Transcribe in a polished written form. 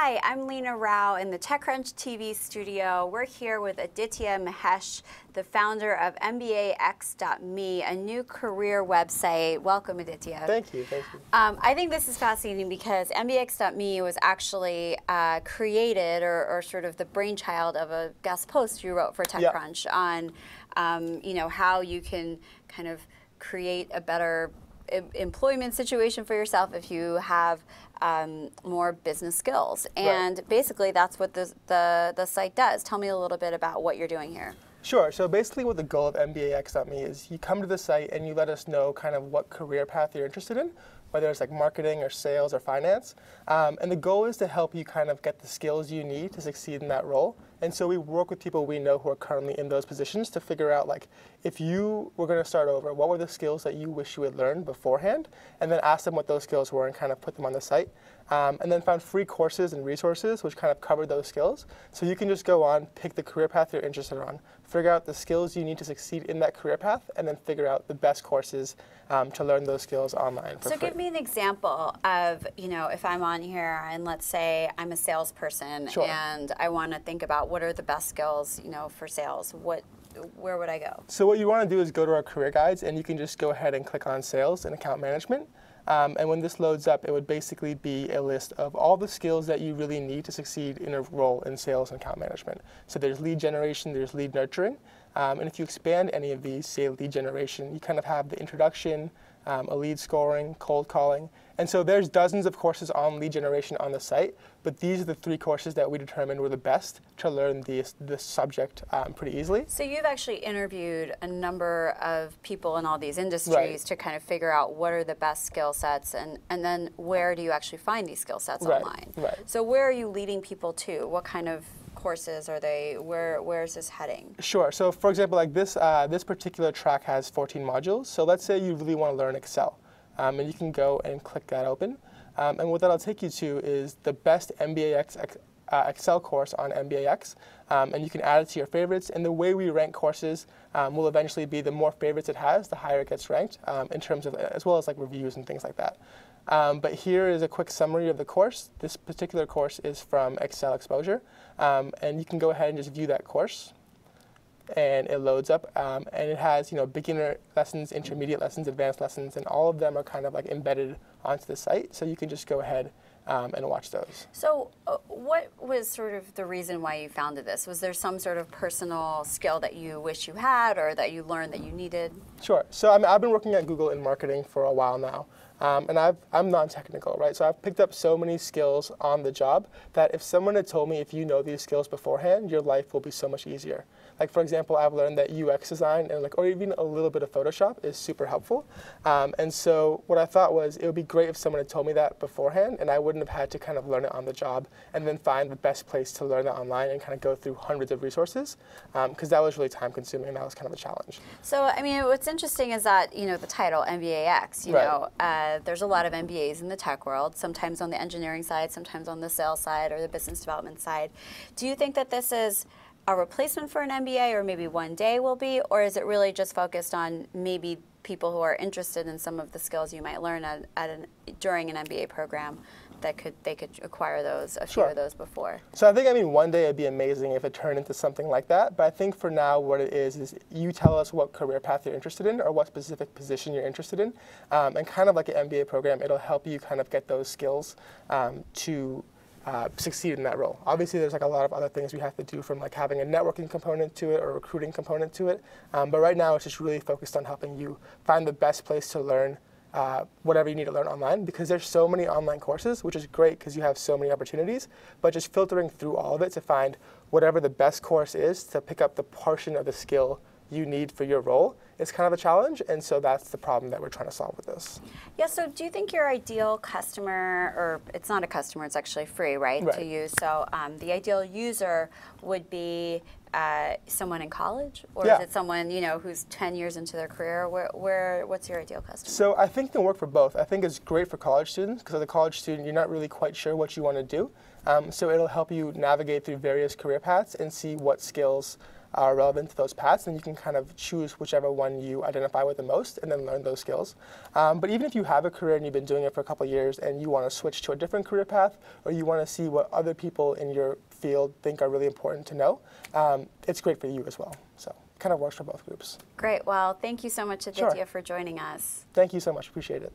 Hi, I'm Leena Rao in the TechCrunch TV studio. We're here with Aditya Mahesh, the founder of MBAx.me, a new career website. Welcome, Aditya. Thank you, thank you. I think this is fascinating because MBAx.me was actually created or sort of the brainchild of a guest post you wrote for TechCrunch on how you can kind of create a better employment situation for yourself if you have more business skills. And basically that's what the site does. Tell me a little bit about what you're doing here. Sure. So basically what the goal of MBAx.me is, you come to the site and you let us know kind of what career path you're interested in, whether it's like marketing or sales or finance. And the goal is to help you kind of get the skills you need to succeed in that role. And so we work with people we know who are currently in those positions to figure out, like, if you were going to start over, what were the skills that you wish you had learned beforehand? And then ask them what those skills were and kind of put them on the site. And then found free courses and resources which kind of cover those skills. So you can just go on, pick the career path you're interested on, figure out the skills you need to succeed in that career path, and then figure out the best courses to learn those skills online for free. So give me an example of, if I'm on here and let's say I'm a salesperson and I want to think about what are the best skills, for sales. Where would I go? So what you want to do is go to our career guides, and you can just go ahead and click on sales and account management. And when this loads up, it would basically be a list of all the skills that you really need to succeed in a role in sales and account management. So there's lead generation, there's lead nurturing. And if you expand any of these, say lead generation, you kind of have the introduction, a lead scoring, cold calling. And so there's dozens of courses on lead generation on the site, but these are the 3 courses that we determined were the best to learn this subject pretty easily. So you've actually interviewed a number of people in all these industries to kind of figure out what are the best skill sets, and then where do you actually find these skill sets online? So where are you leading people to? What kind of courses are they? Where is this heading? Sure. So for example, like this particular track has 14 modules. So let's say you really want to learn Excel. And you can go and click that open. And what that'll take you to is the best MBAx Excel course on MBAx. And you can add it to your favorites. And the way we rank courses will eventually be the more favorites it has, the higher it gets ranked in terms of, as well as like reviews and things like that. But here is a quick summary of the course. This particular course is from Excel Exposure. And you can go ahead and just view that course. And it loads up, and it has beginner lessons, intermediate lessons, advanced lessons, and all of them are kind of like embedded onto the site. So you can just go ahead and watch those. So what was sort of the reason why you founded this? Was there some sort of personal skill that you wish you had or that you learned that you needed? Sure. So I've been working at Google in marketing for a while now. And I'm non-technical, right? So I've picked up so many skills on the job that if someone had told me, if you know these skills beforehand, your life will be so much easier. Like for example, I've learned that UX design and or even a little bit of Photoshop is super helpful. And so what I thought was it would be great if someone had told me that beforehand, and I wouldn't have had to kind of learn it on the job and then find the best place to learn it online and kind of go through hundreds of resources, because that was really time consuming and that was kind of a challenge. So I mean, what's interesting is that the title MBAx. There's a lot of MBAs in the tech world, sometimes on the engineering side, sometimes on the sales side or the business development side. Do you think that this is a replacement for an MBA, or maybe one day will be, or is it really just focused on maybe people who are interested in some of the skills you might learn during an MBA program that they could acquire a few of those before? So I think, one day it'd be amazing if it turned into something like that, but I think for now what it is you tell us what career path you're interested in or what specific position you're interested in, and kind of like an MBA program, it'll help you kind of get those skills to succeed in that role. Obviously, there's like a lot of other things we have to do, from like having a networking component to it or a recruiting component to it. But right now, it's just really focused on helping you find the best place to learn whatever you need to learn online, because there's so many online courses, which is great because you have so many opportunities, but just filtering through all of it to find whatever the best course is to pick up the portion of the skill you need for your role is kind of a challenge, and so that's the problem that we're trying to solve with this. Yeah, so do you think your ideal customer, or it's not a customer, it's actually free, right, to use, so the ideal user would be someone in college, or is it someone who's 10 years into their career? What's your ideal customer? So I think it can work for both. I think it's great for college students, because as a college student, you're not really quite sure what you want to do. So it'll help you navigate through various career paths and see what skills are relevant to those paths, then you can kind of choose whichever one you identify with the most and then learn those skills. But even if you have a career and you've been doing it for a couple of years and you want to switch to a different career path, or you want to see what other people in your field think are really important to know, it's great for you as well. So it kind of works for both groups. Great. Well, thank you so much, Aditya, for joining us. Thank you so much. Appreciate it.